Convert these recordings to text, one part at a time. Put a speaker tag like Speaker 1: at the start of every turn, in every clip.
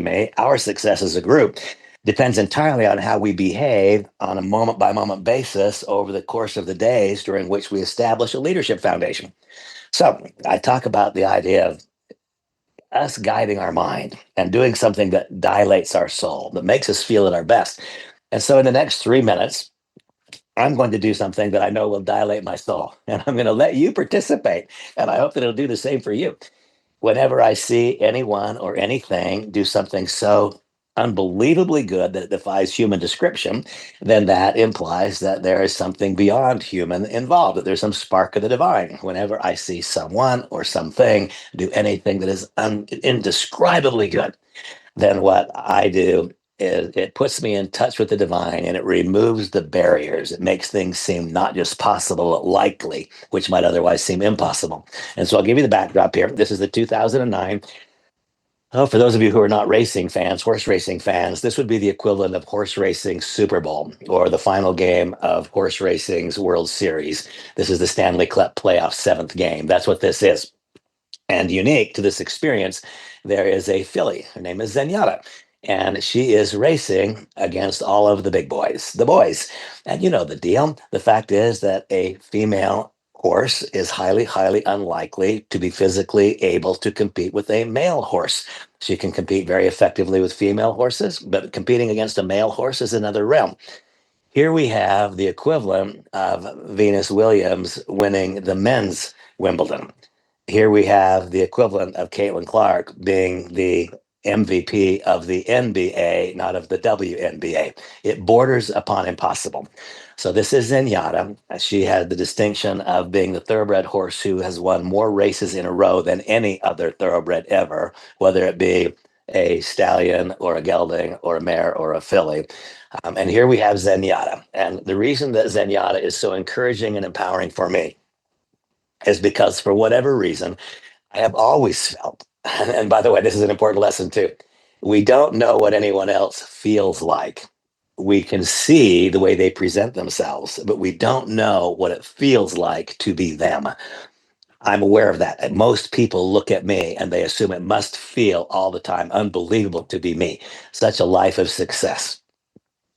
Speaker 1: me, our success as a group depends entirely on how we behave on a moment by moment basis over the course of the days during which we establish a leadership foundation. So I talk about the idea of us guiding our mind and doing something that dilates our soul, that makes us feel at our best. And so in the next 3 minutes, I'm going to do something that I know will dilate my soul, and I'm going to let you participate. And I hope that it'll do the same for you. Whenever I see anyone or anything do something so unbelievably good that it defies human description, then that implies that there is something beyond human involved, that there's some spark of the divine. Whenever I see someone or something do anything that is indescribably good, then what I do is it puts me in touch with the divine and it removes the barriers. It makes things seem not just possible, but likely, which might otherwise seem impossible. And so I'll give you the backdrop here. This is the 2009. Oh, for those of you who are not racing fans, horse racing fans, this would be the equivalent of horse racing Super Bowl or the final game of horse racing's World Series. This is the Stanley Cup playoff seventh game. That's what this is. And unique to this experience, there is a filly. Her name is Zenyatta. And she is racing against all of the big boys, the boys. And you know the deal. The fact is that a female horse is highly, highly unlikely to be physically able to compete with a male horse. She can compete very effectively with female horses, but competing against a male horse is another realm. Here we have the equivalent of Venus Williams winning the men's Wimbledon. Here we have the equivalent of Caitlin Clark being the MVP of the NBA, not of the WNBA. It borders upon impossible. So this is Zenyatta. She had the distinction of being the thoroughbred horse who has won more races in a row than any other thoroughbred ever, whether it be a stallion or a gelding or a mare or a filly. And here we have Zenyatta. And the reason that Zenyatta is so encouraging and empowering for me is because for whatever reason, I have always felt, and by the way, this is an important lesson too. We don't know what anyone else feels like. We can see the way they present themselves, but we don't know what it feels like to be them. I'm aware of that. Most people look at me and they assume it must feel all the time unbelievable to be me. Such a life of success.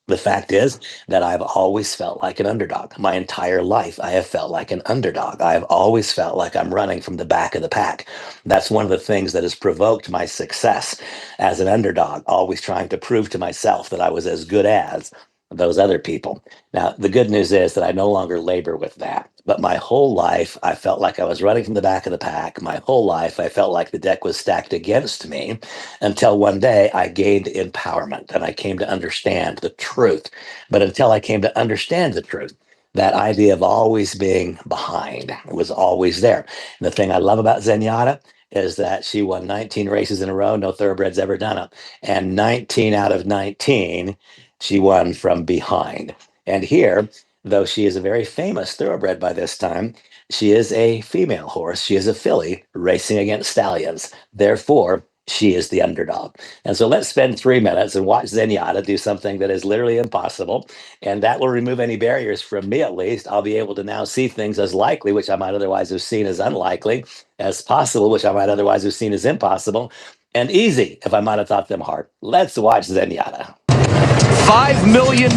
Speaker 1: The fact is that I've always felt like an underdog. My entire life, I have felt like an underdog. I have always felt like I'm running from the back of the pack. That's one of the things that has provoked my success as an underdog, always trying to prove to myself that I was as good as those other people. Now, the good news is that I no longer labor with that. But my whole life, I felt like I was running from the back of the pack. My whole life, I felt like the deck was stacked against me until one day I gained empowerment and I came to understand the truth. But until I came to understand the truth, that idea of always being behind was always there. And the thing I love about Zenyatta is that she won 19 races in a row. No thoroughbred's ever done it. And 19 out of 19, she won from behind. And here, though she is a very famous thoroughbred by this time, she is a female horse. She is a filly racing against stallions. Therefore, she is the underdog. And so let's spend 3 minutes and watch Zenyatta do something that is literally impossible. And that will remove any barriers from me, at least. I'll be able to now see things as likely, which I might otherwise have seen as unlikely, as possible, which I might otherwise have seen as impossible, and easy if I might have thought them hard. Let's watch Zenyatta.
Speaker 2: $5 million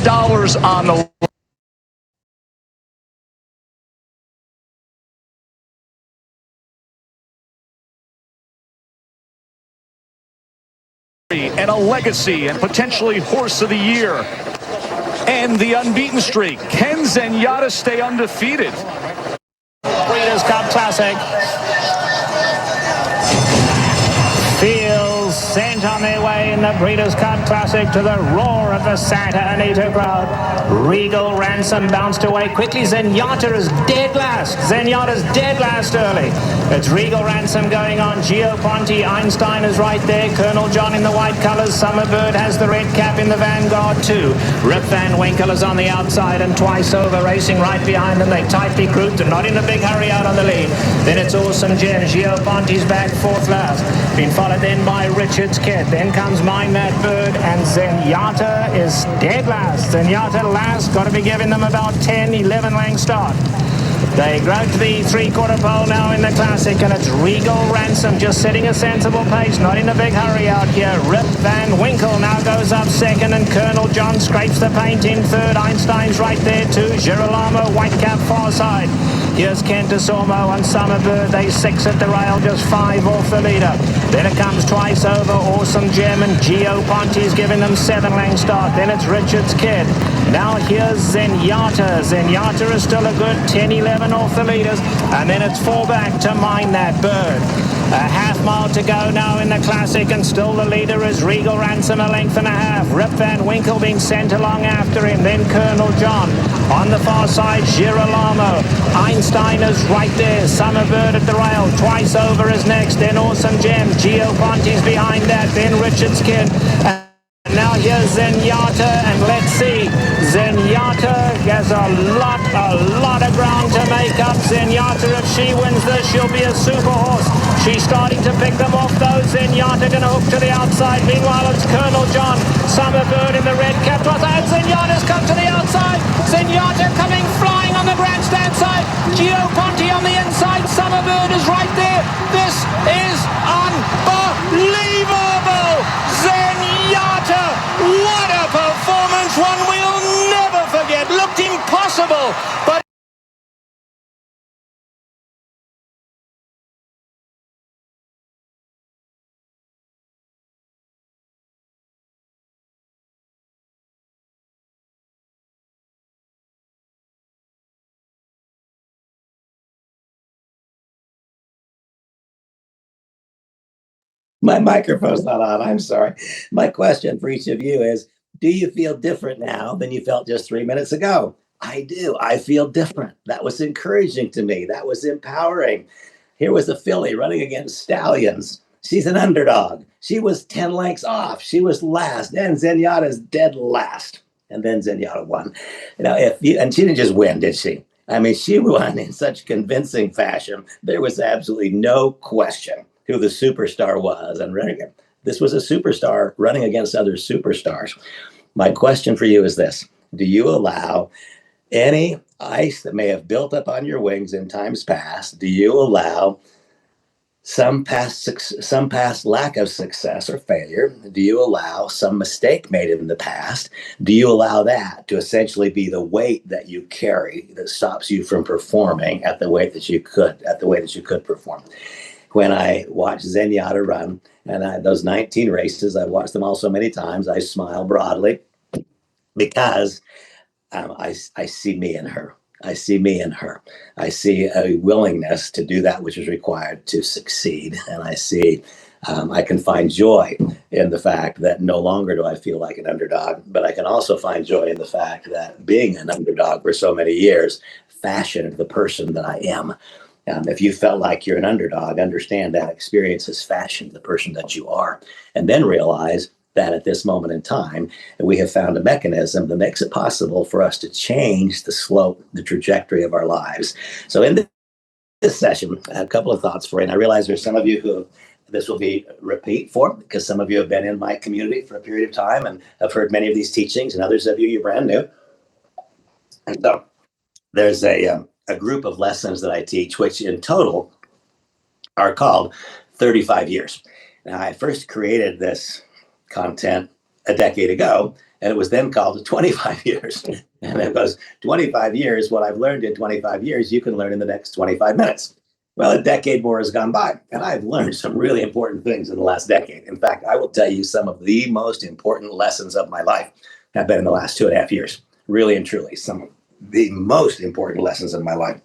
Speaker 2: on the and a legacy and potentially horse of the year. And the unbeaten streak. Can Zenyatta stay undefeated?
Speaker 3: Breeders' Cup Classic. Fields sent on their way in the Breeders' Cup Classic to the roar of the Santa Anita crowd. Regal Ransom bounced away quickly. Zenyatta is dead last. Zenyatta's dead last early. It's Regal Ransom going on. Gio Ponte, Einstein is right there. Colonel John in the white colours. Summerbird has the red cap in the vanguard too. Rip Van Winkle is on the outside and Twice Over racing right behind them. They tightly grouped and not in a big hurry out on the lead. Then it's Awesome Jen. Gio Ponte's back fourth last. Been followed then by Richard's Kid. Then comes Mind That Bird and Zenyatta is dead last. Zenyatta last. Got to be giving them about 10, 11 length start. They grow to the three-quarter pole now in the Classic, and it's Regal Ransom just setting a sensible pace, not in a big hurry out here. Rip Van Winkle now goes up second, and Colonel John scrapes the paint in third. Einstein's right there too. Girolamo, Whitecap far side. Here's Kentosormo and Summerbird. They 6 at the rail, just 5 off the leader. Then it comes twice over. Awesome Gem and Gio Ponti's giving them 7-length start. Then it's Richard's Kid. Now here's Zenyatta. Zenyatta is still a good 10-11 off the leaders. And then it's 4 back to Mind That Bird. A half mile to go now in the Classic, and still the leader is Regal Ransom, a length and a half. Rip Van Winkle being sent along after him. Then Colonel John. On the far side, Girolamo. Einstein is right there. Summerbird at the rail. Twice over is next. Then Awesome Gem. Gio Ponti's behind that. Then Richard's Kid. Now here's Zenyatta, and let's see. Zenyatta has a lot of ground to make up. Zenyatta, if she wins this, she'll be a super horse. She's starting to pick them off, though. Zenyatta going to hook to the outside. Meanwhile, it's Colonel John. Summerbird in the red cap. And Zenyatta's come to the outside. Zenyatta coming flying on the grandstand side. Gio Ponti on the inside. Summerbird is right there. This is unbelievable. Zenyatta, what a performance, one we'll never forget. Looked impossible, but
Speaker 1: My microphone's not on. I'm sorry. My question for each of you is, do you feel different now than you felt just 3 minutes ago? I do. I feel different. That was encouraging to me. That was empowering. Here was a filly running against stallions. She's an underdog. She was 10 lengths off. She was last. And Zenyatta's dead last. And then Zenyatta won. And she didn't just win, did she? I mean, she won in such convincing fashion. There was absolutely no question who the superstar was. And this was a superstar running against other superstars. My question for you is this. Do you allow any ice that may have built up on your wings in times past? Do you allow some past lack of success or failure? Do you allow some mistake made in the past? Do you allow that to essentially be the weight that you carry that stops you from performing at the way that you could perform? When I watch Zenyatta run, and those 19 races, I've watched them all so many times, I smile broadly because I see me in her. I see me in her. I see a willingness to do that which is required to succeed. And I can find joy in the fact that no longer do I feel like an underdog, but I can also find joy in the fact that being an underdog for so many years fashioned the person that I am. If you felt like you're an underdog, understand that experience has fashioned the person that you are. And then realize that at this moment in time, we have found a mechanism that makes it possible for us to change the slope, the trajectory of our lives. So in this session, a couple of thoughts for you. And I realize there's some of you who this will be repeat for, because some of you have been in my community for a period of time and have heard many of these teachings, and others of you, you're brand new. And so there's a group of lessons that I teach, which in total are called 35 years. Now, I first created this content a decade ago, and it was then called 25 years. And it goes 25 years. What I've learned in 25 years, you can learn in the next 25 minutes. Well, a decade more has gone by, and I've learned some really important things in the last decade. In fact, I will tell you some of the most important lessons of my life have been in the last 2.5 years, really and truly. Some of the most important lessons of my life.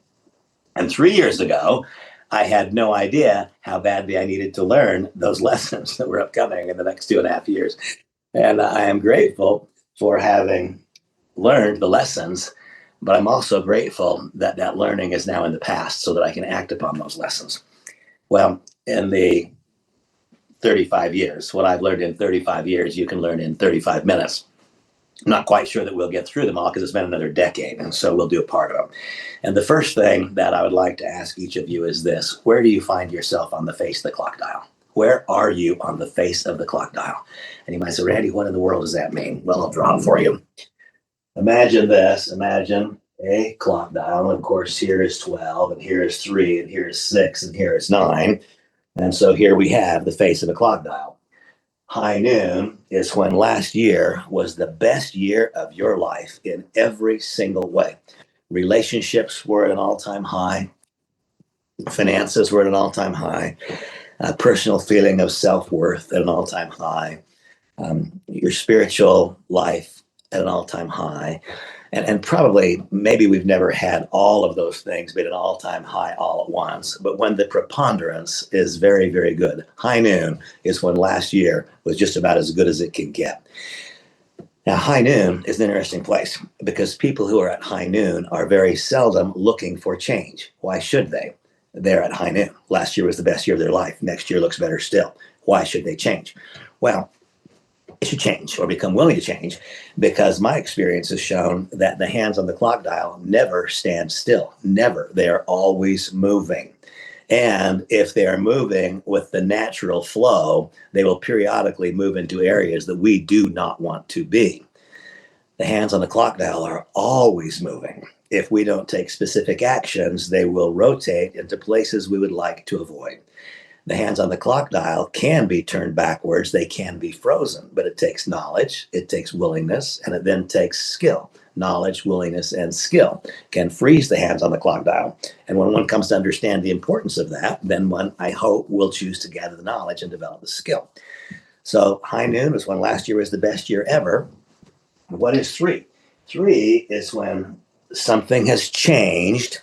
Speaker 1: And 3 years ago, I had no idea how badly I needed to learn those lessons that were upcoming in the next 2.5 years. And I am grateful for having learned the lessons, but I'm also grateful that that learning is now in the past so that I can act upon those lessons. Well, in the 35 years, what I've learned in 35 years, you can learn in 35 minutes. I'm not quite sure that we'll get through them all because it's been another decade, and so we'll do a part of them. And the first thing that I would like to ask each of you is this. Where do you find yourself on the face of the clock dial? Where are you on the face of the clock dial? And you might say, Randy, what in the world does that mean? Well, I'll draw it for you. Imagine this. Imagine A clock dial. And of course, here is 12, and here is 3, and here is 6, and here is 9. And so here we have the face of a clock dial. High noon is when last year was the best year of your life in every single way. Relationships were at an all time high, finances were at an all time high, personal feeling of self worth at an all time high, your spiritual life at an all time high. And probably maybe we've never had all of those things be at an all time high all at once. But when the preponderance is very, very good, high noon is when last year was just about as good as it can get. Now, high noon is an interesting place because people who are at high noon are very seldom looking for change. Why should they? They're at high noon. Last year was the best year of their life. Next year looks better still. Why should they change? Well, they should change or become willing to change because my experience has shown that the hands on the clock dial never stand still. Never. They are always moving. And if they are moving with the natural flow, they will periodically move into areas that we do not want to be. The hands on the clock dial are always moving. If we don't take specific actions, they will rotate into places we would like to avoid. The hands on the clock dial can be turned backwards, they can be frozen, but it takes knowledge, it takes willingness, and it then takes skill. Knowledge, willingness, and skill can freeze the hands on the clock dial. And when one comes to understand the importance of that, then one, I hope, will choose to gather the knowledge and develop the skill. So high noon was when last year was the best year ever. What is 3? 3 is when something has changed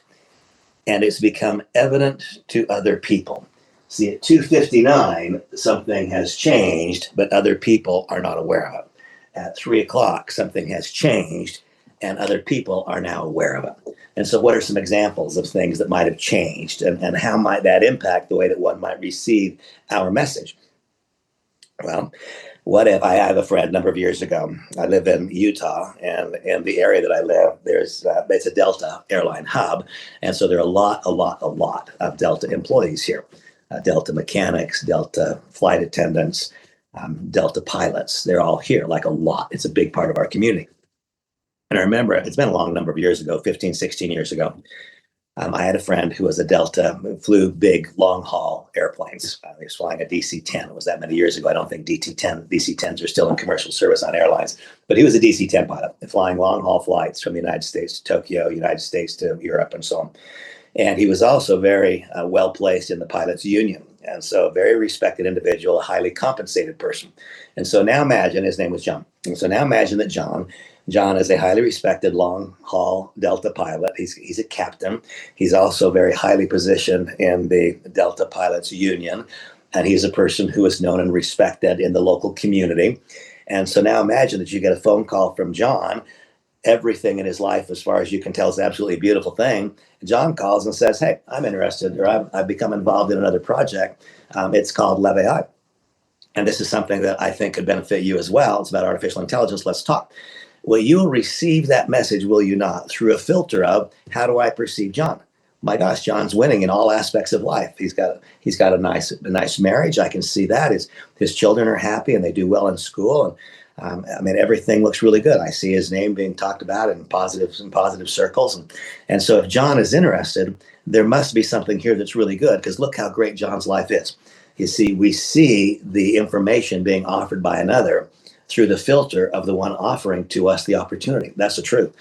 Speaker 1: and it's become evident to other people. See, at 2:59, something has changed, but other people are not aware of it. At 3 o'clock, something has changed, and other people are now aware of it. And so, what are some examples of things that might have changed, and how might that impact the way that one might receive our message? Well, what if I have a friend a number of years ago? I live in Utah, and in the area that I live, it's a Delta airline hub, and so there are a lot of Delta employees here. Delta mechanics, Delta flight attendants, Delta pilots. They're all here, like a lot. It's a big part of our community. And I remember it's been a long number of years ago, 15, 16 years ago. I had a friend who was a Delta, who flew big, long haul airplanes. He was flying a DC 10. It was that many years ago. I don't think DC 10s are still in commercial service on airlines. But he was a DC 10 pilot, flying long haul flights from the United States to Tokyo, United States to Europe, and so on. And he was also very well placed in the pilots union. And so a very respected individual, a highly compensated person. And so now imagine, his name was John. And so now imagine that John is a highly respected long haul Delta pilot. He's a captain. He's also very highly positioned in the Delta pilots union. And he's a person who is known and respected in the local community. And so now imagine that you get a phone call from John. Everything in his life, as far as you can tell, is absolutely a beautiful thing. John calls and says, "Hey, I'm interested, or I've become involved in another project. It's called Leve AI. And this is something that I think could benefit you as well. It's about artificial intelligence. Let's talk." Well, you'll receive that message, will you not, through a filter of, how do I perceive John? My gosh, John's winning in all aspects of life. He's got a nice marriage. I can see that. His children are happy and they do well in school. And I mean, everything looks really good. I see his name being talked about in positive circles. And so if John is interested, there must be something here that's really good, because look how great John's life is. You see, we see the information being offered by another through the filter of the one offering to us the opportunity. That's the truth.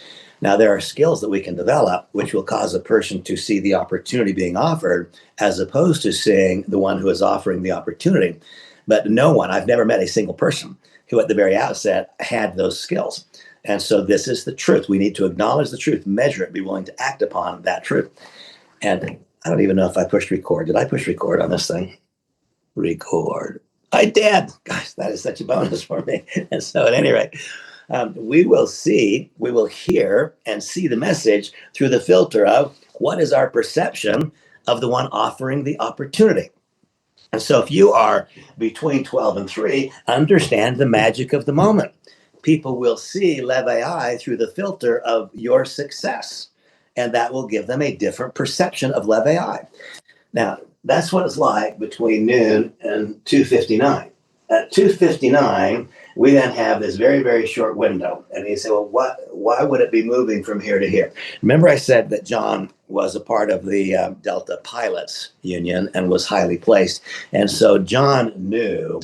Speaker 1: Now, there are skills that we can develop which will cause a person to see the opportunity being offered as opposed to seeing the one who is offering the opportunity. But no one, I've never met a single person who at the very outset had those skills. And so this is the truth. We need to acknowledge the truth, measure it, be willing to act upon that truth. And I don't even know if I pushed record. Did I push record on this thing? Record. I did. Gosh, that is such a bonus for me. And so at any rate, we will hear and see the message through the filter of what is our perception of the one offering the opportunity. And so if you are between 12 and 3, understand the magic of the moment. People will see Leve AI through the filter of your success, and that will give them a different perception of Leve AI. Now, that's what it's like between noon and 2:59. At 2:59, We then have this very, very short window. And you say, well, why would it be moving from here to here? Remember I said that John was a part of the Delta Pilots Union and was highly placed. And so John knew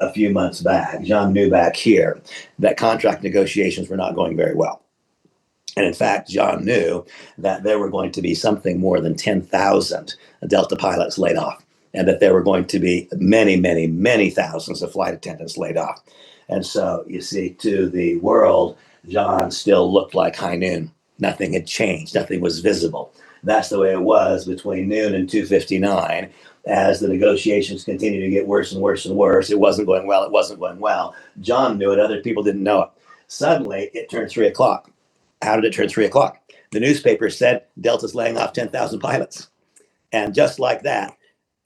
Speaker 1: a few months back, John knew back here that contract negotiations were not going very well. And in fact, John knew that there were going to be something more than 10,000 Delta pilots laid off, and that there were going to be many, many, many thousands of flight attendants laid off. And so, you see, to the world, John still looked like high noon. Nothing had changed, nothing was visible. That's the way it was between noon and 2:59. As the negotiations continued to get worse and worse and worse, it wasn't going well, it wasn't going well. John knew it, other people didn't know it. Suddenly, it turned 3 o'clock. How did it turn 3 o'clock? The newspaper said Delta's laying off 10,000 pilots. And just like that,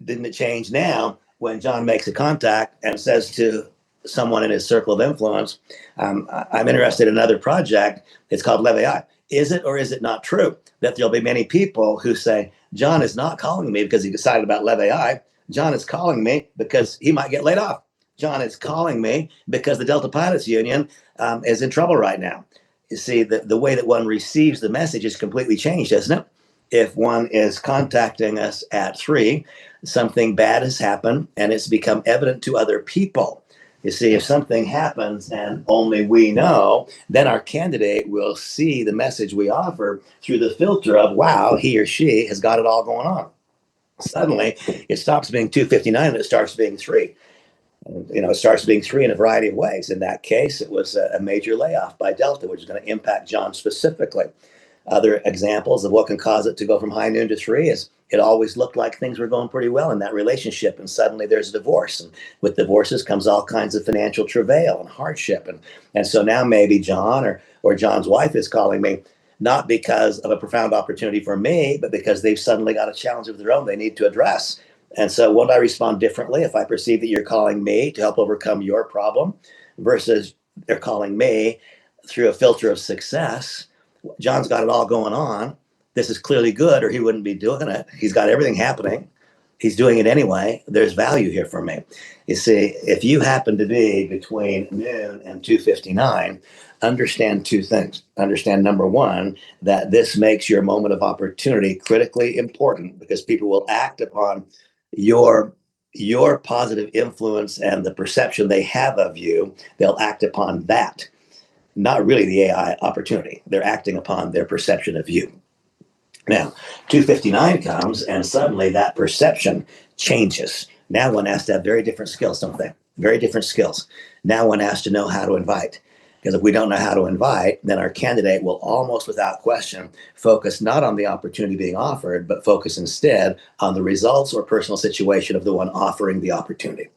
Speaker 1: didn't it change now when John makes a contact and says to someone in his circle of influence, I'm interested in another project. It's called LevAI. Is it or is it not true that there'll be many people who say, John is not calling me because he decided about LevAI. John is calling me because he might get laid off. John is calling me because the Delta Pilots Union is in trouble right now. You see, the way that one receives the message is completely changed, isn't it? If one is contacting us at 3, something bad has happened and it's become evident to other people. You see, if something happens and only we know, then our candidate will see the message we offer through the filter of, wow, he or she has got it all going on. Suddenly, it stops being 2:59 and it starts being 3. It starts being 3 in a variety of ways. In that case, it was a major layoff by Delta, which is going to impact John specifically. Other examples of what can cause it to go from high noon to 3 is it always looked like things were going pretty well in that relationship, and suddenly there's a divorce. And with divorces comes all kinds of financial travail and hardship. And so now maybe John or John's wife is calling me, not because of a profound opportunity for me, but because they've suddenly got a challenge of their own they need to address. And so won't I respond differently if I perceive that you're calling me to help overcome your problem versus they're calling me through a filter of success? John's got it all going on. This is clearly good, or he wouldn't be doing it. He's got everything happening. He's doing it anyway. There's value here for me. You see, if you happen to be between noon and 2:59, understand 2 things. Understand, number one, that this makes your moment of opportunity critically important because people will act upon your positive influence and the perception they have of you. They'll act upon that, not really the AI opportunity. They're acting upon their perception of you. Now, 2:59 comes, and suddenly that perception changes. Now one has to have very different skills, don't they? Very different skills. Now one has to know how to invite. Because if we don't know how to invite, then our candidate will almost without question focus not on the opportunity being offered, but focus instead on the results or personal situation of the one offering the opportunity.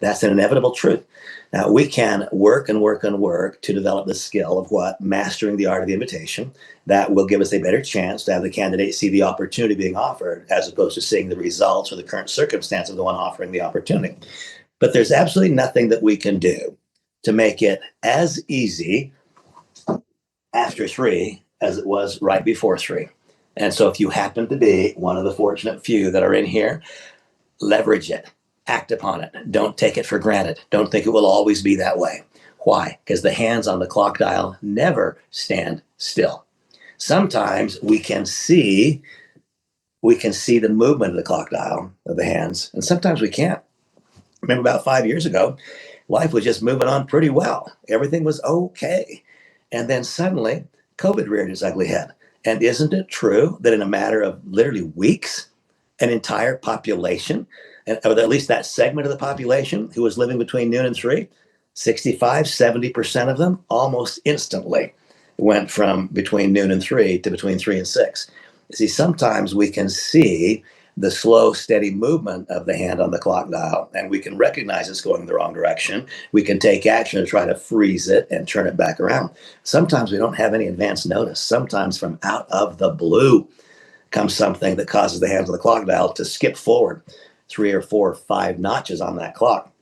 Speaker 1: That's an inevitable truth. Now, we can work and work and work to develop the skill of what? Mastering the art of the invitation. That will give us a better chance to have the candidate see the opportunity being offered as opposed to seeing the results or the current circumstance of the one offering the opportunity. But there's absolutely nothing that we can do to make it as easy after 3 as it was right before 3. And so if you happen to be one of the fortunate few that are in here, leverage it. Act upon it. Don't take it for granted. Don't think it will always be that way. Why? Because the hands on the clock dial never stand still. Sometimes we can see the movement of the clock dial of the hands, and sometimes we can't. Remember about 5 years ago, life was just moving on pretty well. Everything was okay. And then suddenly COVID reared its ugly head. And isn't it true that in a matter of literally weeks, an entire population, or at least that segment of the population who was living between noon and 3, 65, 70% of them almost instantly went from between noon and 3 to between 3 and 6. You see, sometimes we can see the slow, steady movement of the hand on the clock dial, and we can recognize it's going the wrong direction. We can take action to try to freeze it and turn it back around. Sometimes we don't have any advance notice. Sometimes from out of the blue comes something that causes the hands on the clock dial to skip forward 3 or 4 or 5 notches on that clock.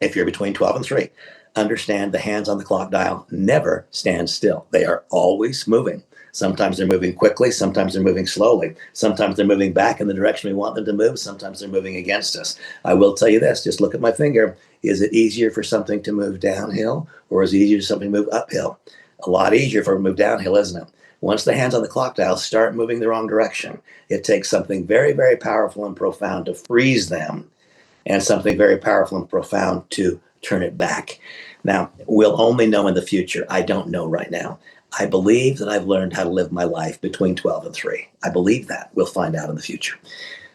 Speaker 1: If you're between 12 and 3, understand the hands on the clock dial never stand still. They are always moving. Sometimes they're moving quickly. Sometimes they're moving slowly. Sometimes they're moving back in the direction we want them to move. Sometimes they're moving against us. I will tell you this, just look at my finger. Is it easier for something to move downhill, or is it easier for something to move uphill? A lot easier for it to move downhill, isn't it? Once the hands on the clock dial start moving the wrong direction, it takes something very, very powerful and profound to freeze them, and something very powerful and profound to turn it back. Now, we'll only know in the future. I don't know right now. I believe that I've learned how to live my life between 12 and 3. I believe that. We'll find out in the future.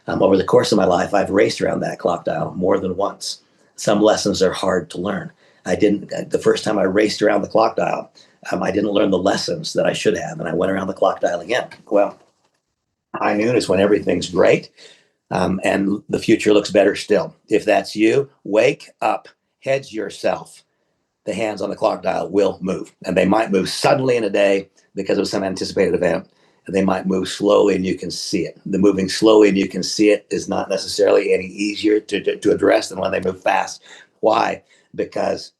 Speaker 1: Over the course of my life, I've raced around that clock dial more than once. Some lessons are hard to learn. The first time I raced around the clock dial, I didn't learn the lessons that I should have, and I went around the clock dial again. Well, high noon is when everything's great, and the future looks better still. If that's you, wake up, hedge yourself. The hands on the clock dial will move, and they might move suddenly in a day because of some anticipated event. And they might move slowly and you can see it. The moving slowly and you can see it is not necessarily any easier to address than when they move fast. Why? Because,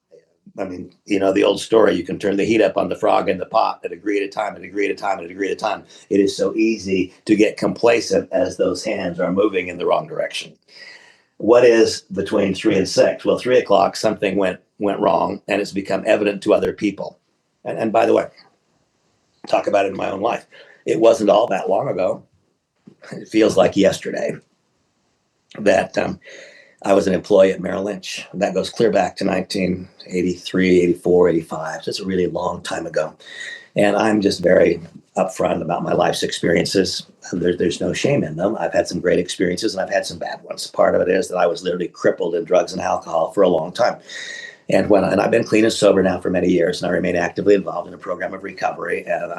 Speaker 1: the old story, you can turn the heat up on the frog in the pot at a degree at a time, at a degree at a time, at a degree at a time. It is so easy to get complacent as those hands are moving in the wrong direction. What is between 3 and 6? Well, 3 o'clock, something went wrong, and it's become evident to other people. And by the way, talk about it in my own life. It wasn't all that long ago. It feels like yesterday that I was an employee at Merrill Lynch. That goes clear back to 1983, 84, 85. So it's a really long time ago. And I'm just very upfront about my life's experiences. There's no shame in them. I've had some great experiences and I've had some bad ones. Part of it is that I was literally crippled in drugs and alcohol for a long time. And I've been clean and sober now for many years, and I remain actively involved in a program of recovery, and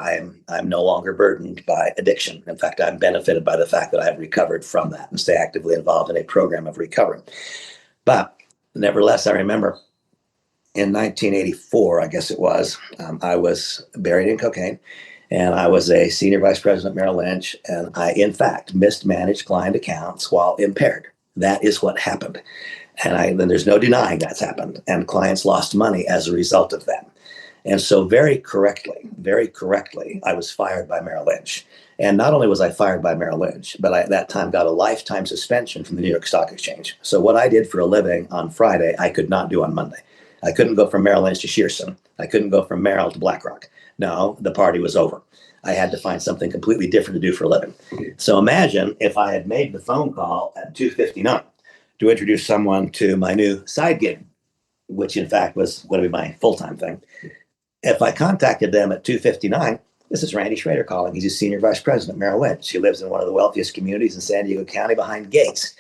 Speaker 1: I'm no longer burdened by addiction. In fact, I'm benefited by the fact that I have recovered from that and stay actively involved in a program of recovery. But nevertheless, I remember in 1984, I guess it was, I was buried in cocaine, and I was a senior vice president at Merrill Lynch, and I, in fact, mismanaged client accounts while impaired. That is what happened. And then there's no denying that's happened. And clients lost money as a result of that. And so very correctly, I was fired by Merrill Lynch. And not only was I fired by Merrill Lynch, but I at that time got a lifetime suspension from the New York Stock Exchange. So what I did for a living on Friday, I could not do on Monday. I couldn't go from Merrill Lynch to Shearson. I couldn't go from Merrill to BlackRock. No, the party was over. I had to find something completely different to do for a living. So imagine if I had made the phone call at 2:59. To introduce someone to my new side gig, which in fact was going to be my full-time thing. If I contacted them at 2:59, this is Randy Schroeder calling. He's a senior vice president at Merrill Lynch. He lives in one of the wealthiest communities in San Diego County behind Gates.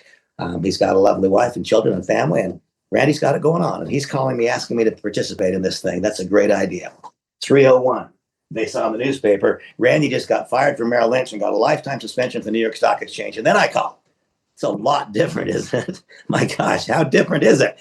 Speaker 1: He's got a lovely wife and children and family, and Randy's got it going on. And he's calling me, asking me to participate in this thing. That's a great idea. 3:01. They saw in the newspaper, Randy just got fired from Merrill Lynch and got a lifetime suspension from the New York Stock Exchange. And then I call. It's a lot different, isn't it? My gosh, how different is it?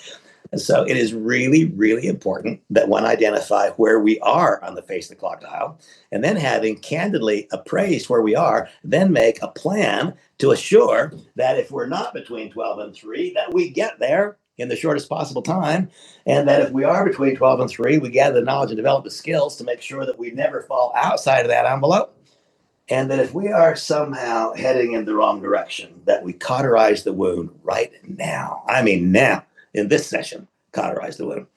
Speaker 1: And so it is really, really important that one identify where we are on the face of the clock dial, and then having candidly appraised where we are, then make a plan to assure that if we're not between 12 and 3, that we get there in the shortest possible time. And that if we are between 12 and 3, we gather the knowledge and develop the skills to make sure that we never fall outside of that envelope. And that if we are somehow heading in the wrong direction, that we cauterize the wound right now. I mean, now, in this session, cauterize the wound.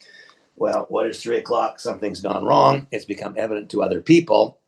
Speaker 1: Well, what is 3 o'clock? Something's gone wrong. It's become evident to other people.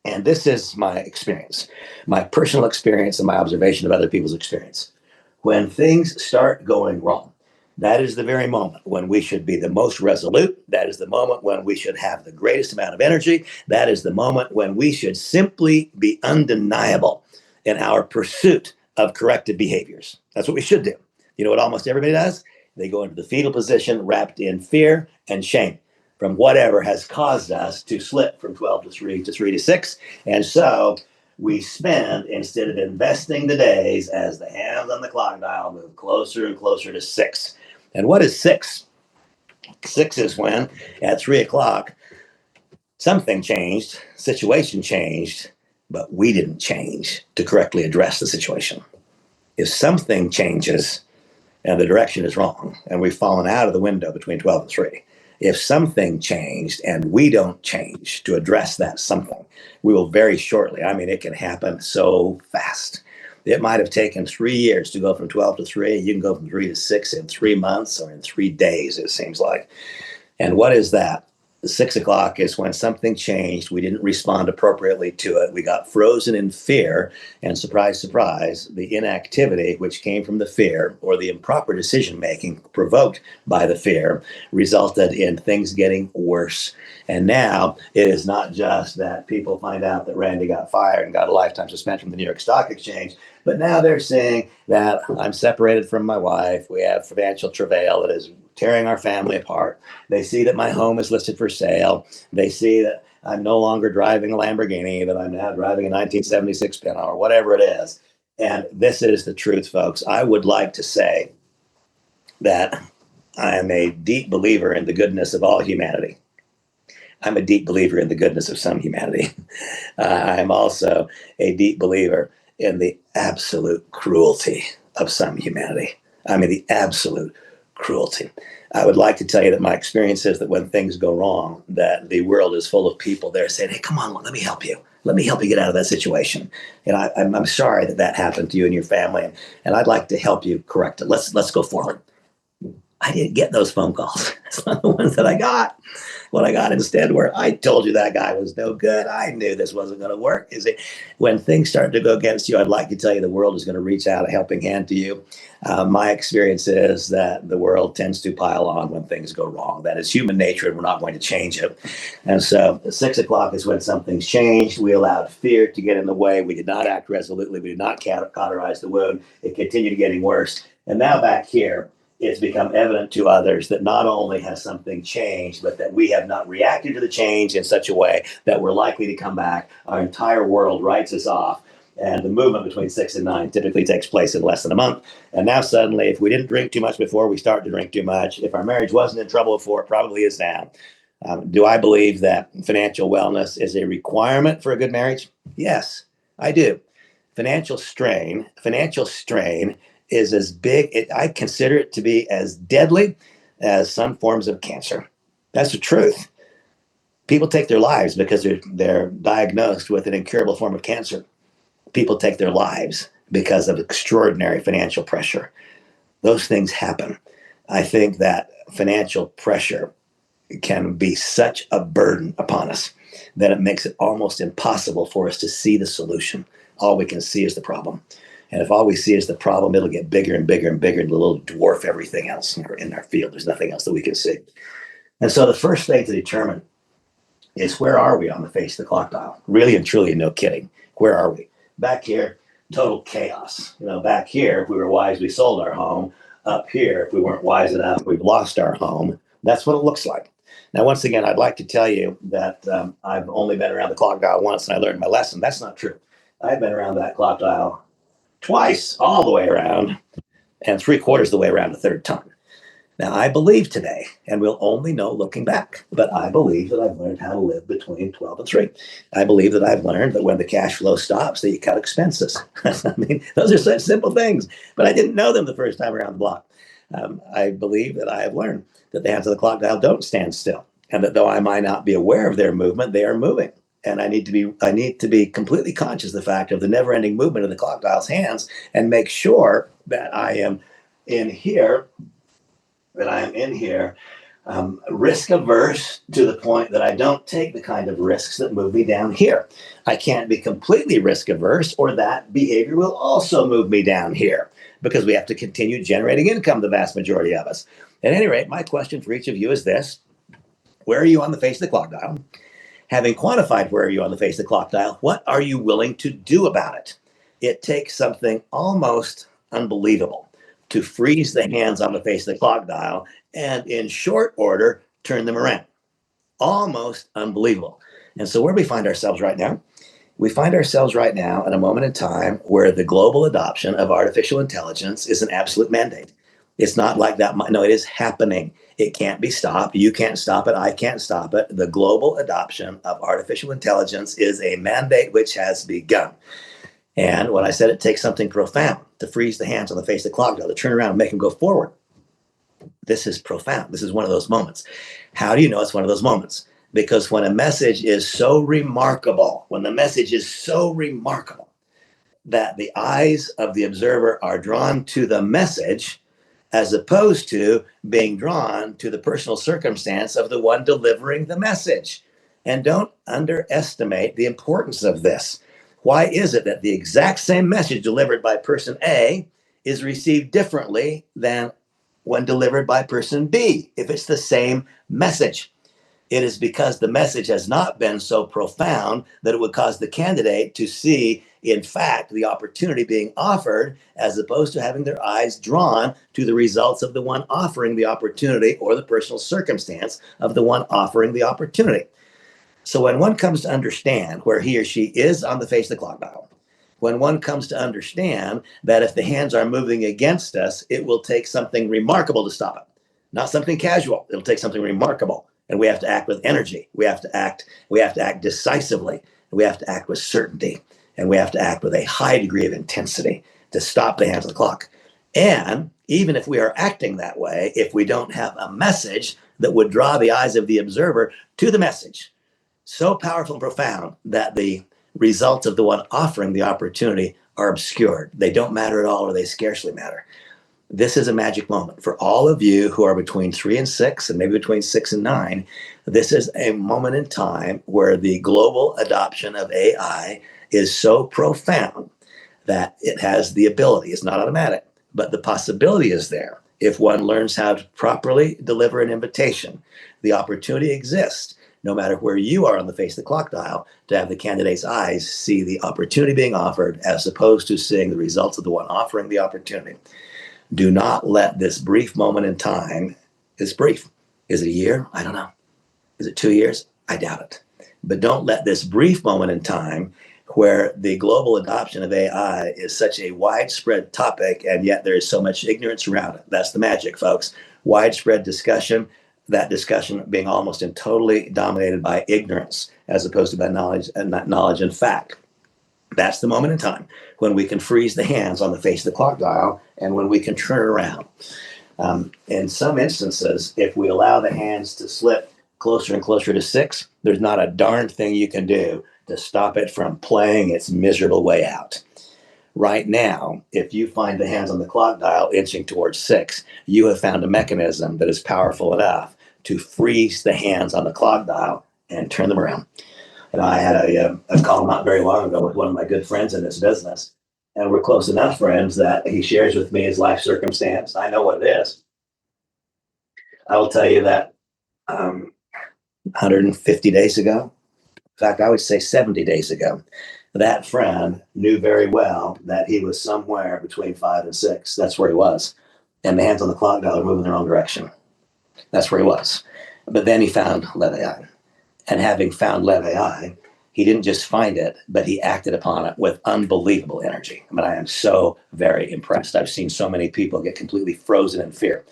Speaker 1: And this is my experience, my personal experience and my observation of other people's experience. When things start going wrong, that is the very moment when we should be the most resolute. That is the moment when we should have the greatest amount of energy. That is the moment when we should simply be undeniable in our pursuit of corrective behaviors. That's what we should do. You know what almost everybody does? They go into the fetal position wrapped in fear and shame from whatever has caused us to slip from 12 to 3 to 3 to 6. And so we spend, instead of investing the days as the hands on the clock dial move closer and closer to 6. And what is 6? 6 is when at 3 o'clock, something changed, situation changed, but we didn't change to correctly address the situation. If something changes and the direction is wrong, and we've fallen out of the window between 12 and 3, If something changed and we don't change to address that something, we will very shortly. I mean, it can happen so fast. It might have taken 3 years to go from 12 to 3. You can go from 3 to 6 in 3 months or in 3 days, it seems like. And what is that? 6 o'clock is when something changed. We didn't respond appropriately to it. We got frozen in fear. And surprise, surprise, the inactivity, which came from the fear or the improper decision making provoked by the fear, resulted in things getting worse. And now it is not just that people find out that Randy got fired and got a lifetime suspension from the New York Stock Exchange, but now they're saying that I'm separated from my wife. We have financial travail that is tearing our family apart. They see that my home is listed for sale. They see that I'm no longer driving a Lamborghini, that I'm now driving a 1976 Pinto or whatever it is. And this is the truth, folks. I would like to say that I am a deep believer in the goodness of all humanity. I'm a deep believer in the goodness of some humanity. I'm also a deep believer in the absolute cruelty of some humanity. I mean, the absolute cruelty. I would like to tell you that my experience is that when things go wrong, that the world is full of people there saying, hey, come on, let me help you. Let me help you get out of that situation. And I'm sorry that that happened to you and your family. And I'd like to help you correct it. Let's go forward. I didn't get those phone calls. It's not the ones that I got. What I got instead were, I told you that guy was no good. I knew this wasn't going to work. Is it when things start to go against you? I'd like to tell you the world is going to reach out a helping hand to you. My experience is that the world tends to pile on when things go wrong. That is human nature, and we're not going to change it. And so 6 o'clock is when something's changed. We allowed fear to get in the way. We did not act resolutely. We did not cauterize the wound. It continued getting worse. And now back here, it's become evident to others that not only has something changed, but that we have not reacted to the change in such a way that we're likely to come back. Our entire world writes us off. And the movement between 6 and 9 typically takes place in less than a month. And now suddenly, if we didn't drink too much before, we start to drink too much. If our marriage wasn't in trouble before, it probably is now. Do I believe that financial wellness is a requirement for a good marriage? Yes, I do. Financial strain is as big, I consider it to be as deadly as some forms of cancer. That's the truth. People take their lives because they're diagnosed with an incurable form of cancer. People take their lives because of extraordinary financial pressure. Those things happen. I think that financial pressure can be such a burden upon us that it makes it almost impossible for us to see the solution. All we can see is the problem. And if all we see is the problem, it'll get bigger and bigger and bigger and it'll dwarf everything else in our field. There's nothing else that we can see. And so the first thing to determine is, where are we on the face of the clock dial? Really and truly, no kidding. Where are we? Back here, total chaos. Back here, if we were wise, we sold our home. Up here, if we weren't wise enough, we've lost our home. That's what it looks like. Now, once again, I'd like to tell you that I've only been around the clock dial once and I learned my lesson. That's not true. I've been around that clock dial twice, all the way around, and 3/4 of the way around the third time. Now, I believe today, and we'll only know looking back, but I believe that I've learned how to live between 12 and 3. I believe that I've learned that when the cash flow stops, that you cut expenses. I mean, those are such simple things, but I didn't know them the first time around the block. I believe that I have learned that the hands of the clock dial don't stand still, and that though I might not be aware of their movement, they are moving. And I need to be completely conscious of the fact of the never-ending movement of the clock dial's hands, and make sure that I am in here, risk averse to the point that I don't take the kind of risks that move me down here. I can't be completely risk averse, or that behavior will also move me down here, because we have to continue generating income, the vast majority of us. At any rate, my question for each of you is this: where are you on the face of the clock dial? Having quantified where you are on the face of the clock dial, what are you willing to do about it? It takes something almost unbelievable to freeze the hands on the face of the clock dial and in short order turn them around. Almost unbelievable. And so where do we find ourselves right now? We find ourselves right now in a moment in time where the global adoption of artificial intelligence is an absolute mandate. It's not like that. No, it is happening. It can't be stopped. You can't stop it. I can't stop it. The global adoption of artificial intelligence is a mandate which has begun. And when I said it takes something profound to freeze the hands on the face of the clock dial, to turn around and make them go forward, This is profound. This is one of those moments. How do you know it's one of those moments? Because when a message is so remarkable, when the message is so remarkable that the eyes of the observer are drawn to the message, as opposed to being drawn to the personal circumstance of the one delivering the message. And don't underestimate the importance of this. Why is it that the exact same message delivered by person A is received differently than when delivered by person B, if it's the same message? It is because the message has not been so profound that it would cause the candidate to see, in fact, the opportunity being offered, as opposed to having their eyes drawn to the results of the one offering the opportunity or the personal circumstance of the one offering the opportunity. So when one comes to understand where he or she is on the face of the clock dial, when one comes to understand that if the hands are moving against us, it will take something remarkable to stop it, not something casual. It'll take something remarkable. And we have to act with energy. We have to act decisively. We have to act with certainty. And we have to act with a high degree of intensity to stop the hands of the clock. And even if we are acting that way, if we don't have a message that would draw the eyes of the observer to the message, so powerful and profound that the results of the one offering the opportunity are obscured. They don't matter at all, or they scarcely matter. This is a magic moment for all of you who are between 3 and 6, and maybe between 6 and 9. This is a moment in time where the global adoption of AI is so profound that it has the ability, it's not automatic, but the possibility is there. If one learns how to properly deliver an invitation, the opportunity exists, no matter where you are on the face of the clock dial, to have the candidate's eyes see the opportunity being offered as opposed to seeing the results of the one offering the opportunity. Do not let this brief moment in time, it's brief. Is it a year? I don't know. Is it 2 years? I doubt it. But don't let this brief moment in time where the global adoption of AI is such a widespread topic, and yet there is so much ignorance around it. That's the magic, folks. Widespread discussion, that discussion being almost and totally dominated by ignorance as opposed to by knowledge and fact. That's the moment in time when we can freeze the hands on the face of the clock dial and when we can turn it around. In some instances, if we allow the hands to slip closer and closer to 6, there's not a darn thing you can do to stop it from playing its miserable way out. Right now, if you find the hands on the clock dial inching towards 6, you have found a mechanism that is powerful enough to freeze the hands on the clock dial and turn them around. And I had a call not very long ago with one of my good friends in this business. And we're close enough friends that he shares with me his life circumstance. I know what it is. I will tell you that 150 days ago, in fact, I would say 70 days ago, that friend knew very well that he was somewhere between 5 and 6. That's where he was. And the hands on the clock dial are moving in the wrong direction. That's where he was. But then he found Levi. And having found Levi, he didn't just find it, but he acted upon it with unbelievable energy. I mean, I am so very impressed. I've seen so many people get completely frozen in fear.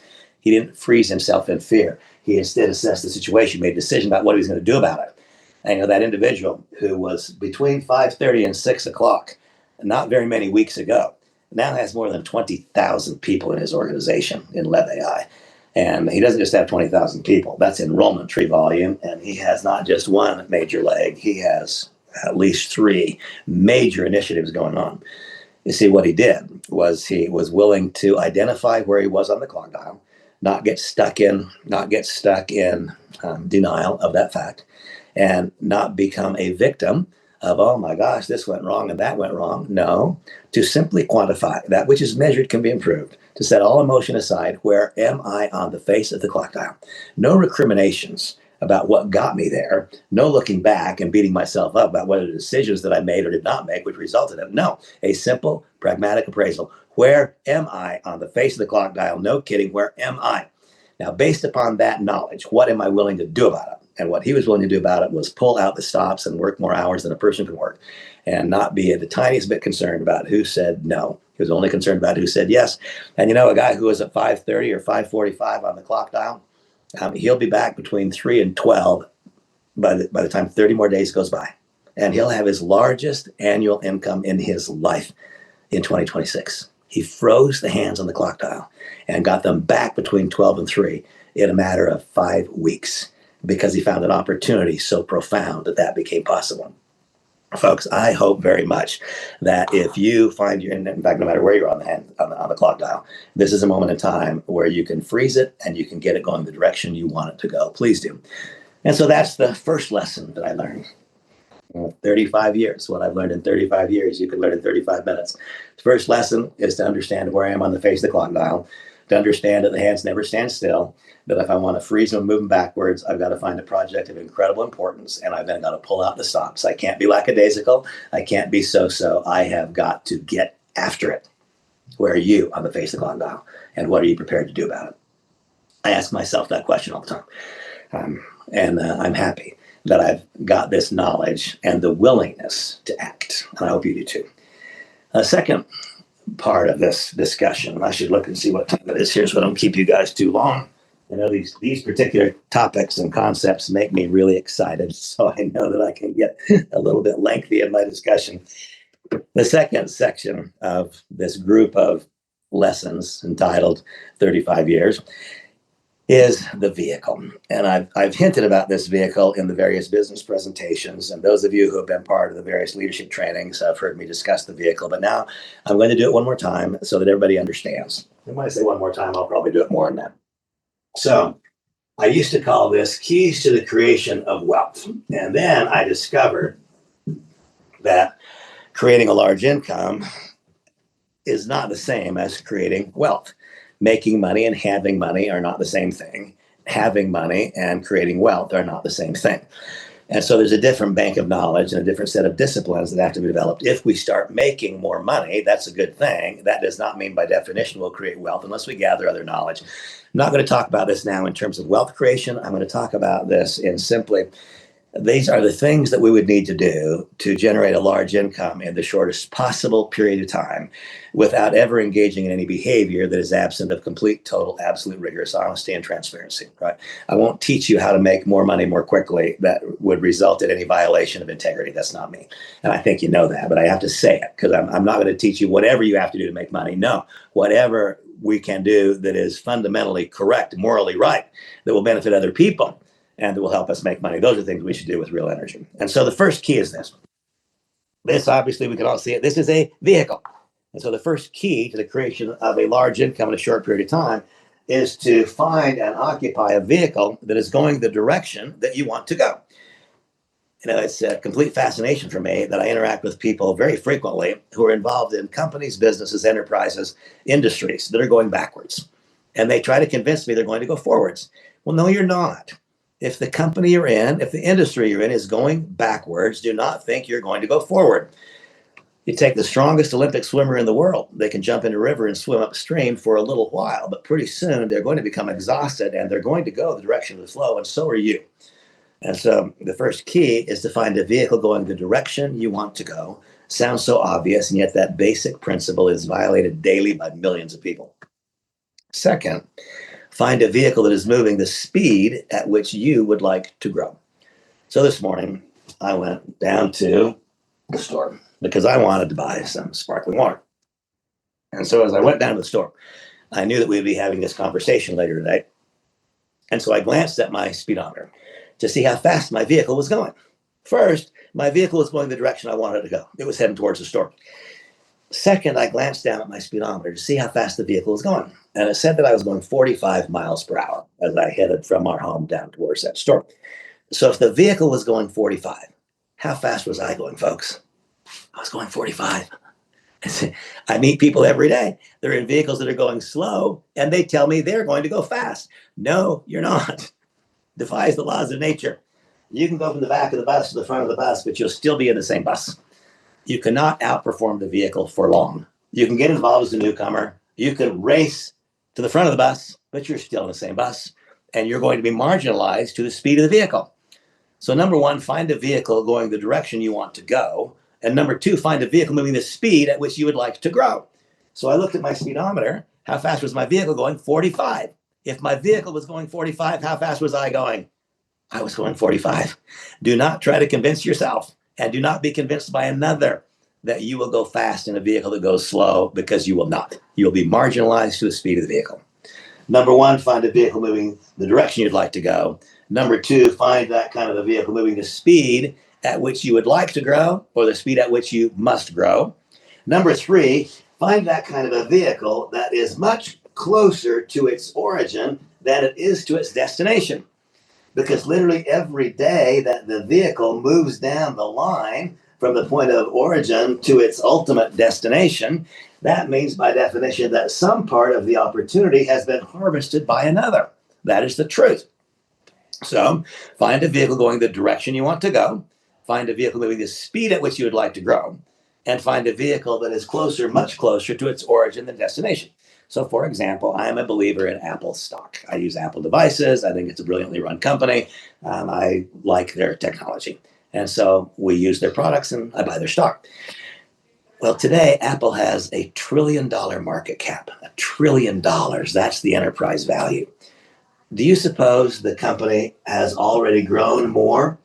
Speaker 1: He didn't freeze himself in fear. He instead assessed the situation, made a decision about what he was going to do about it. And that individual who was between 5:30 and 6 o'clock, not very many weeks ago, now has more than 20,000 people in his organization in Levi. And he doesn't just have 20,000 people. That's enrollment tree volume. And he has not just one major leg. He has at least 3 major initiatives going on. You see, what he did was he was willing to identify where he was on the clock dial, not get stuck in denial of that fact, and not become a victim of, oh my gosh, this went wrong and that went wrong. No, to simply quantify that which is measured can be improved, to set all emotion aside. Where am I on the face of the clock dial? No recriminations about what got me there. No looking back and beating myself up about what are the decisions that I made or did not make, which resulted in. No, a simple, pragmatic appraisal. Where am I on the face of the clock dial? No kidding, where am I? Now, based upon that knowledge, what am I willing to do about it? And what he was willing to do about it was pull out the stops and work more hours than a person can work and not be the tiniest bit concerned about who said no. He was only concerned about who said yes. And a guy who was at 5:30 or 5:45 on the clock dial, he'll be back between 3 and 12 by the time 30 more days goes by. And he'll have his largest annual income in his life in 2026. He froze the hands on the clock dial and got them back between 12 and 3 in a matter of 5 weeks because he found an opportunity so profound that that became possible. Folks, I hope very much that if you find in fact, no matter where you're on the on the clock dial, this is a moment in time where you can freeze it and you can get it going the direction you want it to go. Please do. And so that's the first lesson that I learned. 35 years. What I've learned in 35 years, you can learn in 35 minutes. The first lesson is to understand where I am on the face of the clock dial, to understand that the hands never stand still, that if I want to freeze them and move them backwards, I've got to find a project of incredible importance, and I've then got to pull out the stops. I can't be lackadaisical. I can't be so-so. I have got to get after it. Where are you on the face of the clock dial, and what are you prepared to do about it? I ask myself that question all the time, and I'm happy that I've got this knowledge and the willingness to act, and I hope you do too. A second part of this discussion, I should look and see what time it is here so I don't keep you guys too long. I know these particular topics and concepts make me really excited, so I know that I can get a little bit lengthy in my discussion. The second section of this group of lessons entitled 35 Years is the vehicle. And I've hinted about this vehicle in the various business presentations. And those of you who have been part of the various leadership trainings have heard me discuss the vehicle. But now I'm going to do it one more time so that everybody understands. And when I say one more time, I'll probably do it more than that. So I used to call this keys to the creation of wealth. And then I discovered that creating a large income is not the same as creating wealth. Making money and having money are not the same thing. Having money and creating wealth are not the same thing. And so there's a different bank of knowledge and a different set of disciplines that have to be developed. If we start making more money, that's a good thing. That does not mean by definition we'll create wealth unless we gather other knowledge. I'm not going to talk about this now in terms of wealth creation. I'm going to talk about this in simply these are the things that we would need to do to generate a large income in the shortest possible period of time without ever engaging in any behavior that is absent of complete, total, absolute, rigorous honesty and transparency, right? I won't teach you how to make more money more quickly that would result in any violation of integrity. That's not me. And I think you know that, but I have to say it because I'm not going to teach you whatever you have to do to make money. No, whatever we can do that is fundamentally correct, morally right, that will benefit other people and that will help us make money. Those are things we should do with real energy. And so the first key is this. This, obviously, we can all see it. This is a vehicle. And so the first key to the creation of a large income in a short period of time is to find and occupy a vehicle that is going the direction that you want to go. You know, it's a complete fascination for me that I interact with people very frequently who are involved in companies, businesses, enterprises, industries that are going backwards. And they try to convince me they're going to go forwards. Well, no, you're not. If the company you're in, if the industry you're in is going backwards, do not think you're going to go forward. You take the strongest Olympic swimmer in the world. They can jump in a river and swim upstream for a little while, but pretty soon they're going to become exhausted and they're going to go the direction of the flow, and so are you. And so the first key is to find a vehicle going the direction you want to go. Sounds so obvious, and yet that basic principle is violated daily by millions of people. Second, find a vehicle that is moving the speed at which you would like to grow. So this morning, I went down to the store because I wanted to buy some sparkling water. And so as I went down to the store, I knew that we'd be having this conversation later today. And so I glanced at my speedometer to see how fast my vehicle was going. First, my vehicle was going the direction I wanted it to go. It was heading towards the store. Second, I glanced down at my speedometer to see how fast the vehicle was going. And it said that I was going 45 miles per hour as I headed from our home down towards that store. So if the vehicle was going 45, how fast was I going, folks? I was going 45. I meet people every day. They're in vehicles that are going slow, and they tell me they're going to go fast. No, you're not. Defies the laws of nature. You can go from the back of the bus to the front of the bus, but you'll still be in the same bus. You cannot outperform the vehicle for long. You can get involved as a newcomer. You can race to the front of the bus, but you're still in the same bus, and you're going to be marginalized to the speed of the vehicle. So number one, find a vehicle going the direction you want to go. And number two, find a vehicle moving the speed at which you would like to grow. So I looked at my speedometer. How fast was my vehicle going? 45. If my vehicle was going 45, how fast was I going? I was going 45. Do not try to convince yourself, and do not be convinced by another that you will go fast in a vehicle that goes slow, because you will not. You'll be marginalized to the speed of the vehicle. Number one, find a vehicle moving the direction you'd like to go. Number two, find that kind of a vehicle moving the speed at which you would like to grow, or the speed at which you must grow. Number three, find that kind of a vehicle that is much closer to its origin than it is to its destination. Because literally every day that the vehicle moves down the line from the point of origin to its ultimate destination, that means by definition that some part of the opportunity has been harvested by another. That is the truth. So find a vehicle going the direction you want to go, find a vehicle moving the speed at which you would like to grow, and find a vehicle that is closer, much closer to its origin than destination. So, for example, I am a believer in Apple stock. I use Apple devices. I think it's a brilliantly run company. I like their technology. And so we use their products and I buy their stock. Well, today, Apple has $1 trillion market cap. $1 trillion. That's the enterprise value. Do you suppose the company has already grown more,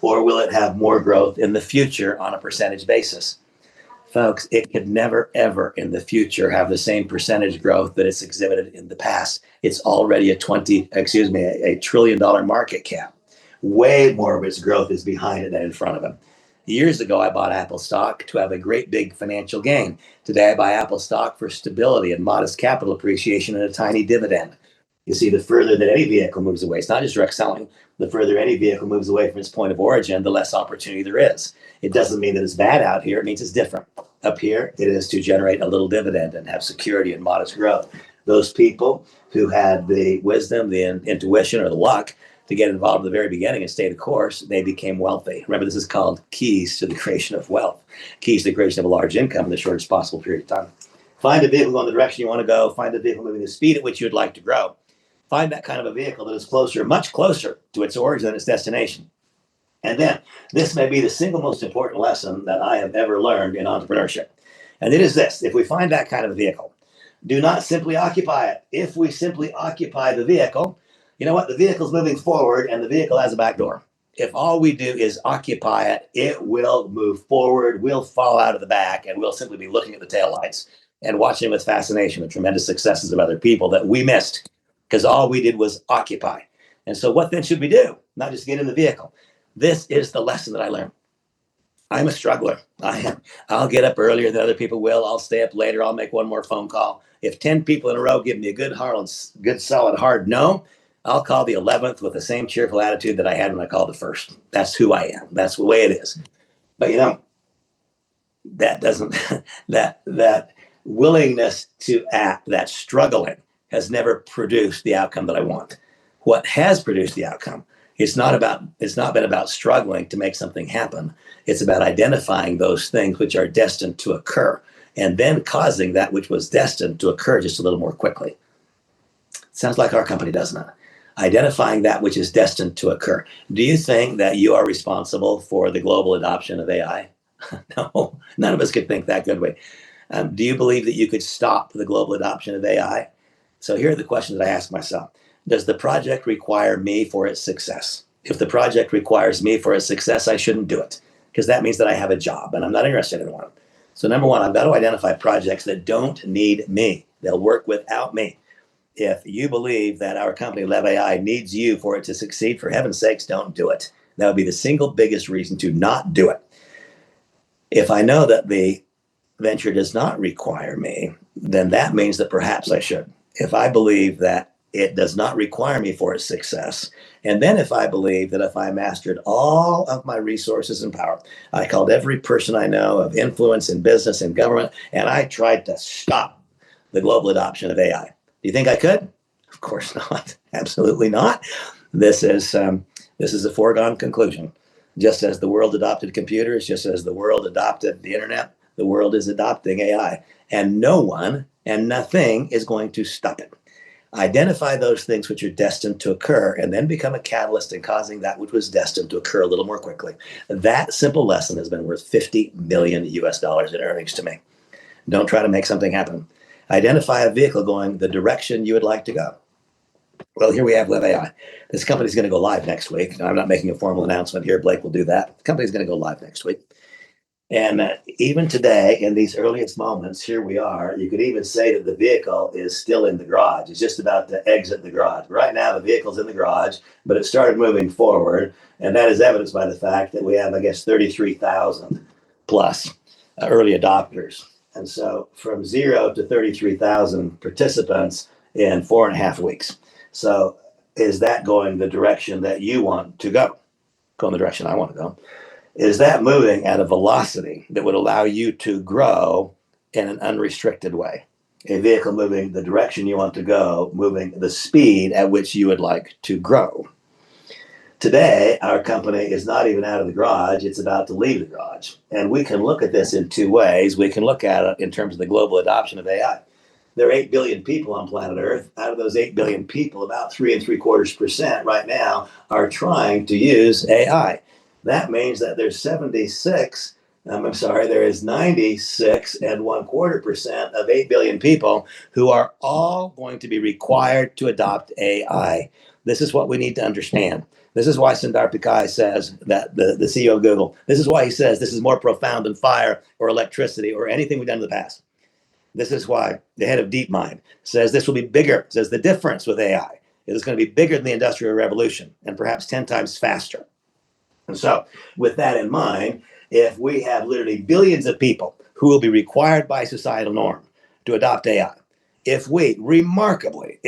Speaker 1: or will it have more growth in the future on a percentage basis? Folks, it could never, ever in the future have the same percentage growth that it's exhibited in the past. It's already a $1 trillion market cap. Way more of its growth is behind it than in front of it. Years ago, I bought Apple stock to have a great big financial gain. Today, I buy Apple stock for stability and modest capital appreciation and a tiny dividend. You see, the further that any vehicle moves away, it's not just direct selling, the further any vehicle moves away from its point of origin, the less opportunity there is. It doesn't mean that it's bad out here. It means it's different. Up here, it is to generate a little dividend and have security and modest growth. Those people who had the wisdom, the intuition, or the luck to get involved at the very beginning and stay the course, they became wealthy. Remember, this is called keys to the creation of wealth, keys to the creation of a large income in the shortest possible period of time. Find a vehicle going the direction you want to go. Find a vehicle moving the speed at which you'd like to grow. Find that kind of a vehicle that is closer, much closer to its origin than its destination. And then this may be the single most important lesson that I have ever learned in entrepreneurship. And it is this: if we find that kind of a vehicle, do not simply occupy it. If we simply occupy the vehicle, you know what? The vehicle's moving forward and the vehicle has a back door. If all we do is occupy it, it will move forward, we'll fall out of the back, and we'll simply be looking at the taillights and watching with fascination the tremendous successes of other people that we missed because all we did was occupy. And so what then should we do? Not just get in the vehicle. This is the lesson that I learned. I'm a struggler. I'll get up earlier than other people will. I'll stay up later. I'll make one more phone call. If 10 people in a row give me a good solid hard no, I'll call the 11th with the same cheerful attitude that I had when I called the first. That's who I am. That's the way it is. But that doesn't that willingness to act, that struggling, has never produced the outcome that I want. What has produced the outcome, it's not been about struggling to make something happen. It's about identifying those things which are destined to occur and then causing that which was destined to occur just a little more quickly. Sounds like our company, doesn't it? Identifying that which is destined to occur. Do you think that you are responsible for the global adoption of AI? No, none of us could think that, could we? Do you believe that you could stop the global adoption of AI? So here are the questions that I ask myself. Does the project require me for its success? If the project requires me for its success, I shouldn't do it, because that means that I have a job and I'm not interested in one. So number one, I've got to identify projects that don't need me. They'll work without me. If you believe that our company, Lev AI, needs you for it to succeed, for heaven's sakes, don't do it. That would be the single biggest reason to not do it. If I know that the venture does not require me, then that means that perhaps I should. If I believe that it does not require me for its success, and then if I believe that if I mastered all of my resources and power, I called every person I know of influence in business and government, and I tried to stop the global adoption of AI. Do you think I could? Of course not. Absolutely not. This is a foregone conclusion. Just as the world adopted computers, just as the world adopted the internet, the world is adopting AI. And no one and nothing is going to stop it. Identify those things which are destined to occur and then become a catalyst in causing that which was destined to occur a little more quickly. That simple lesson has been worth 50 million US dollars in earnings to me. Don't try to make something happen. Identify a vehicle going the direction you would like to go. Well, here we have Live AI. This company's going to go live next week. I'm not making a formal announcement here. Blake will do that. The company's going to go live next week. And even today, in these earliest moments, here we are. You could even say that the vehicle is still in the garage. It's just about to exit the garage. Right now, the vehicle's in the garage, but it started moving forward. And that is evidenced by the fact that we have, I guess, 33,000 plus early adopters. And so from 0 to 33,000 participants in 4.5 weeks. So is that going the direction that you want to go? Go in the direction I want to go. Is that moving at a velocity that would allow you to grow in an unrestricted way? A vehicle moving the direction you want to go, moving the speed at which you would like to grow. Today, our company is not even out of the garage, it's about to leave the garage. And we can look at this in two ways. We can look at it in terms of the global adoption of AI. There are 8 billion people on planet Earth. Out of those 8 billion people, about 3.75% right now are trying to use AI. That means that there's 76, there is 96.25% of 8 billion people who are all going to be required to adopt AI. This is what we need to understand. This is why Sundar Pichai says, that the CEO of Google, this is why he says this is more profound than fire or electricity or anything we've done in the past. This is why the head of DeepMind says this will be bigger, says the difference with AI is going to be bigger than the Industrial Revolution and perhaps 10 times faster. And so, with that in mind, if we have literally billions of people who will be required by societal norm to adopt AI, if we remarkably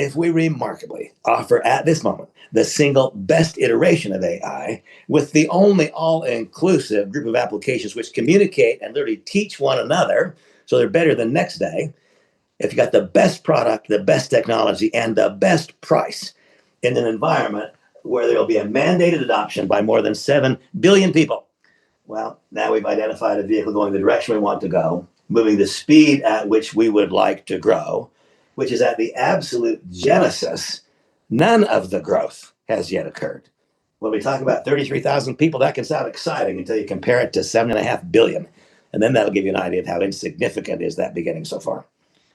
Speaker 1: offer at this moment the single best iteration of AI with the only all-inclusive group of applications which communicate and literally teach one another so they're better the next day, if you got the best product, the best technology, and the best price in an environment where there will be a mandated adoption by more than 7 billion people, well, now we've identified a vehicle going the direction we want to go, moving the speed at which we would like to grow, which is at the absolute genesis. None of the growth has yet occurred. When we talk about 33,000 people, that can sound exciting until you compare it to 7.5 billion. And then that'll give you an idea of how insignificant is that beginning so far.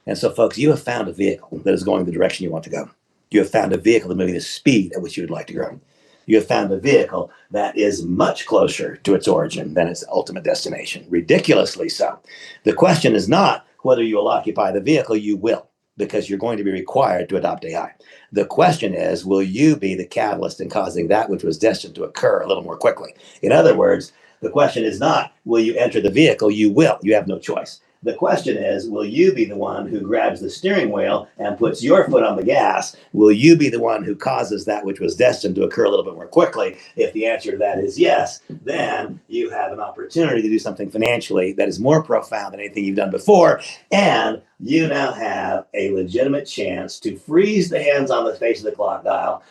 Speaker 1: And so, folks, you have found a vehicle that is going the direction you want to go. You have found a vehicle that moving the speed at which you would like to grow. You have found a vehicle that is much closer to its origin than its ultimate destination, ridiculously so. The question is not whether you will occupy the vehicle, you will, because you're going to be required to adopt AI. The question is, will you be the catalyst in causing that which was destined to occur a little more quickly? In other words, the question is not, will you enter the vehicle? You will. You have no choice. The question is, will you be the one who grabs the steering wheel and puts your foot on the gas? Will you be the one who causes that which was destined to occur a little bit more quickly? If the answer to that is yes, then you have an opportunity to do something financially that is more profound than anything you've done before. And you now have a legitimate chance to freeze the hands on the face of the clock dial,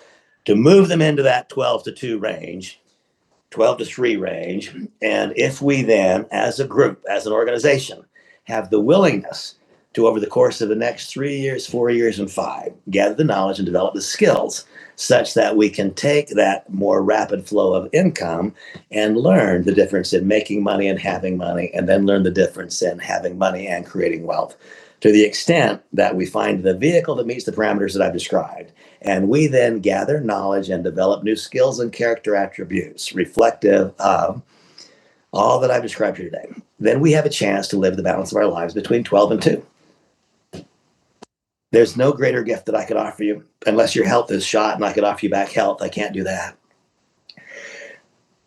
Speaker 1: to move them into that 12 to 2 range, 12 to 3 range. And if we then, as a group, as an organization, have the willingness to, over the course of the next 3 years, 4 years, and 5, gather the knowledge and develop the skills such that we can take that more rapid flow of income and learn the difference in making money and having money, and then learn the difference in having money and creating wealth. To the extent that we find the vehicle that meets the parameters that I've described, and we then gather knowledge and develop new skills and character attributes reflective of all that I've described here today, then we have a chance to live the balance of our lives between 12 and 2. There's no greater gift that I could offer you, unless your health is shot and I could offer you back health. I can't do that.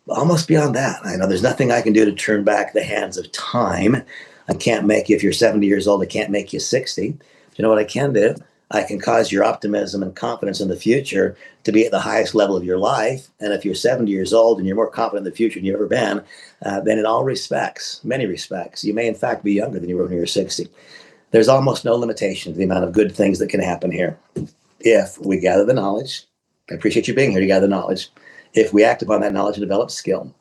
Speaker 1: Almost beyond that, I know there's nothing I can do to turn back the hands of time. I can't make you, if you're 70 years old, I can't make you 60. But you know what I can do? I can cause your optimism and confidence in the future to be at the highest level of your life. And if you're 70 years old and you're more confident in the future than you've ever been, then in all respects, many respects, you may in fact be younger than you were when you were 60. There's almost no limitation to the amount of good things that can happen here if we gather the knowledge. I appreciate you being here to gather knowledge. If we act upon that knowledge and develop skill,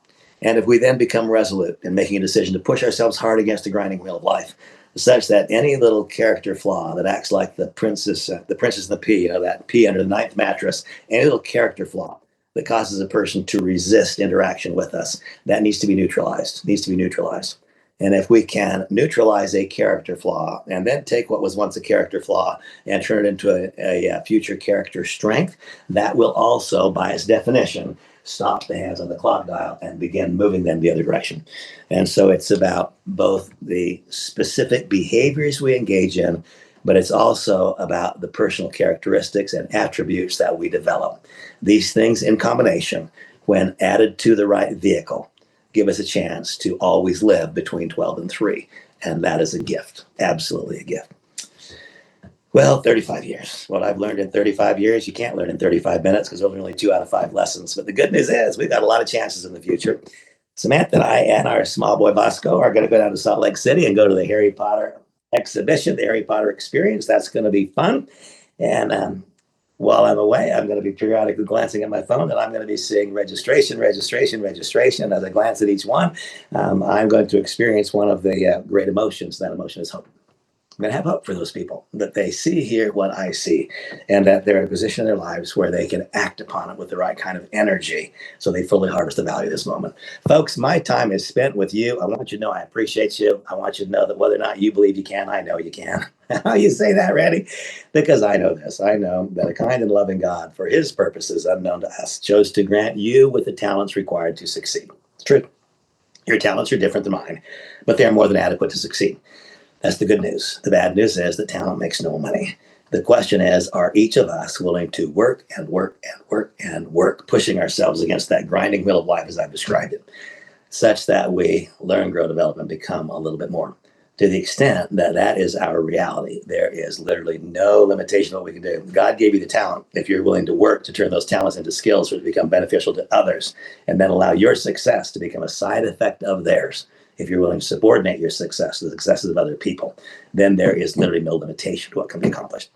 Speaker 1: and if we then become resolute in making a decision to push ourselves hard against the grinding wheel of life, such that any little character flaw that acts like the princess and the pea, that pea under the ninth mattress, any little character flaw that causes a person to resist interaction with us, that needs to be neutralized, And if we can neutralize a character flaw and then take what was once a character flaw and turn it into a future character strength, that will also, by its definition, stop the hands on the clock dial and begin moving them the other direction. And so it's about both the specific behaviors we engage in, but it's also about the personal characteristics and attributes that we develop. These things in combination, when added to the right vehicle, give us a chance to always live between 12 and 3. And that is a gift, absolutely a gift. Well, 35 years. What I've learned in 35 years, you can't learn in 35 minutes because those are only 2 out of 5 lessons. But the good news is we've got a lot of chances in the future. Samantha and I and our small boy Bosco are going to go down to Salt Lake City and go to the Harry Potter exhibition, the Harry Potter experience. That's going to be fun. And while I'm away, I'm going to be periodically glancing at my phone, and I'm going to be seeing registration. As I glance at each one, I'm going to experience one of the great emotions. That emotion is hope. I'm going to have hope for those people, that they see here what I see, and that they're in a position in their lives where they can act upon it with the right kind of energy so they fully harvest the value of this moment. Folks, my time is spent with you. I want you to know I appreciate you. I want you to know that whether or not you believe you can, I know you can. How you say that, Randy? Because I know this. I know that a kind and loving God, for his purposes unknown to us, chose to grant you with the talents required to succeed. It's true. Your talents are different than mine, but they're more than adequate to succeed. That's the good news. The bad news is that talent makes no money. The question is, are each of us willing to work and work and work and work, pushing ourselves against that grinding wheel of life as I've described it, such that we learn, grow, develop, and become a little bit more. To the extent that that is our reality, there is literally no limitation on what we can do. God gave you the talent if you're willing to work to turn those talents into skills or to become beneficial to others, and then allow your success to become a side effect of theirs. If you're willing to subordinate your success to the successes of other people, then there is literally no limitation to what can be accomplished.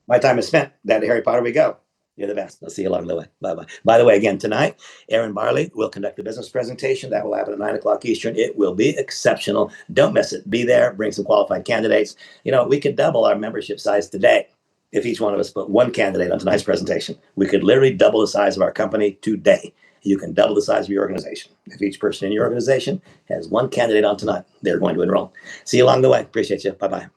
Speaker 1: My time is spent. Down to Harry Potter we go. You're the best. I'll see you along the way. Bye-bye. By the way, again, tonight, Aaron Barley will conduct a business presentation. That will happen at 9 o'clock Eastern. It will be exceptional. Don't miss it. Be there. Bring some qualified candidates. You know, we could double our membership size today if each one of us put one candidate on tonight's presentation. We could literally double the size of our company today. You can double the size of your organization. If each person in your organization has one candidate on tonight, they're going to enroll. See you along the way. Appreciate you. Bye-bye.